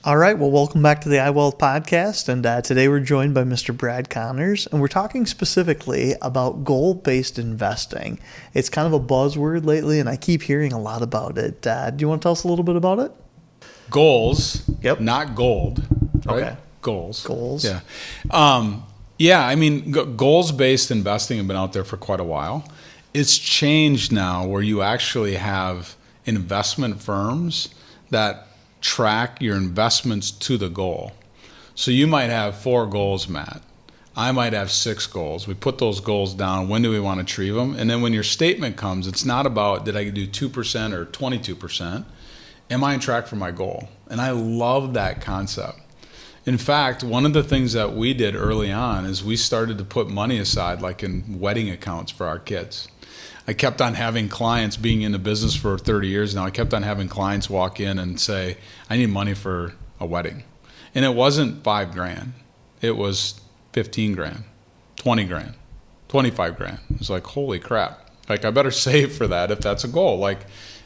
All right, well, welcome back to the iWealth podcast, and today we're joined by Mr. Brad Connors, and we're talking specifically about goal-based investing. It's kind of a buzzword lately, and I keep hearing a lot about it. Do you want to tell us a little bit about it? Goals, Yep. not gold, right? Okay. Goals. Yeah. I mean, goals-based investing have been out there for quite a while. It's changed now where you actually have investment firms that track your investments to the goal. So you might have 4 goals, Matt. I might have 6 goals. We put those goals down. When do we want to achieve them? And then when your statement comes, it's not about did I do 2% or 22%. Am I on track for my goal? And I love that concept. In fact, one of the things that we did early on is we started to put money aside, like in wedding accounts for our kids. I kept on having clients, being in the business for 30 years now, I kept on having clients walk in and say, I need money for a wedding. And it wasn't $5,000. It was 15 grand, 20 grand, 25 grand. It's like, holy crap. Like, I better save for that if that's a goal. Like,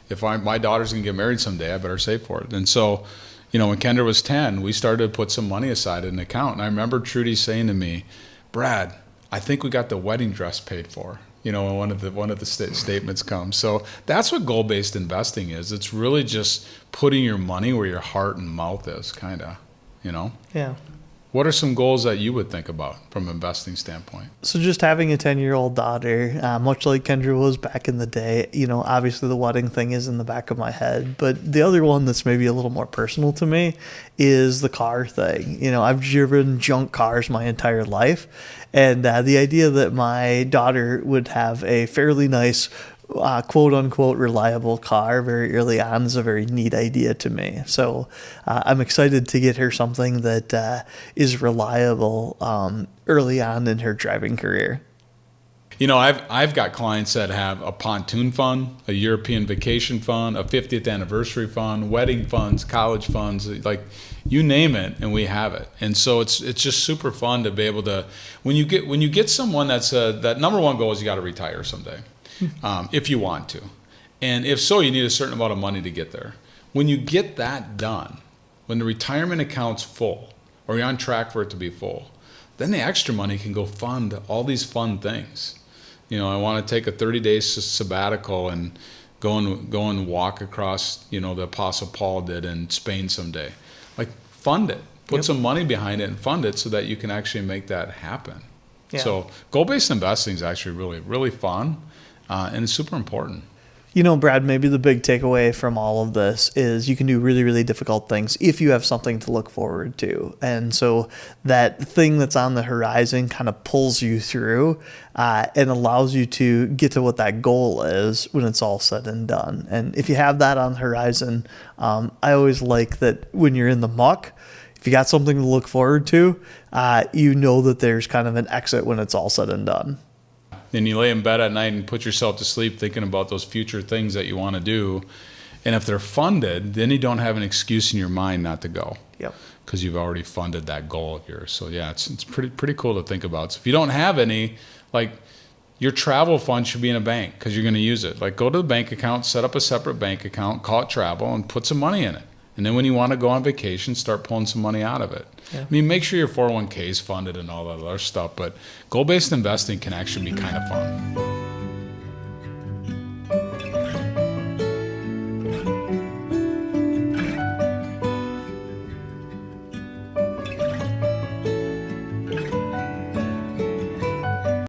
if my daughter's gonna get married someday, I better save for it. And so, when Kendra was 10, we started to put some money aside in an account. And I remember Trudy saying to me, Brad, I think we got the wedding dress paid for. When one of the statements comes. So that's what goal-based investing is. It's really just putting your money where your heart and mouth is, kind of, Yeah. What are some goals that you would think about from an investing standpoint? So just having a 10-year-old daughter, much like Kendra was back in the day, obviously the wedding thing is in the back of my head. But the other one that's maybe a little more personal to me is the car thing. I've driven junk cars my entire life. And the idea that my daughter would have a fairly nice quote unquote reliable car very early on is a very neat idea to me. So I'm excited to get her something that is reliable early on in her driving career. I've got clients that have a pontoon fund, a European vacation fund, a 50th anniversary fund, wedding funds, college funds, like you name it, and we have it. And so it's just super fun to be able to, when you get someone that number one goal is you got to retire someday. If you want to. And if so, you need a certain amount of money to get there. When you get that done, when the retirement account's full, or you're on track for it to be full, then the extra money can go fund all these fun things. I want to take a 30-day sabbatical and go and walk across, the Apostle Paul did in Spain someday. Like, fund it. Put some money behind it and fund it so that you can actually make that happen. Yeah. So goal-based investing is actually really, really fun. And it's super important. Brad, maybe the big takeaway from all of this is you can do really, really difficult things if you have something to look forward to. And so that thing that's on the horizon kind of pulls you through and allows you to get to what that goal is when it's all said and done. And if you have that on the horizon, I always like that when you're in the muck, if you got something to look forward to, that there's kind of an exit when it's all said and done. And you lay in bed at night and put yourself to sleep thinking about those future things that you want to do. And if they're funded, then you don't have an excuse in your mind not to go. Yep. Because you've already funded that goal of yours. So yeah, it's pretty cool to think about. So if you don't have any, like your travel fund should be in a bank because you're going to use it. Like go to the bank account, set up a separate bank account, call it travel, and put some money in it. And then when you want to go on vacation, start pulling some money out of it. Yeah. I mean, make sure your 401k is funded and all that other stuff, but goal-based investing can actually be kind of fun.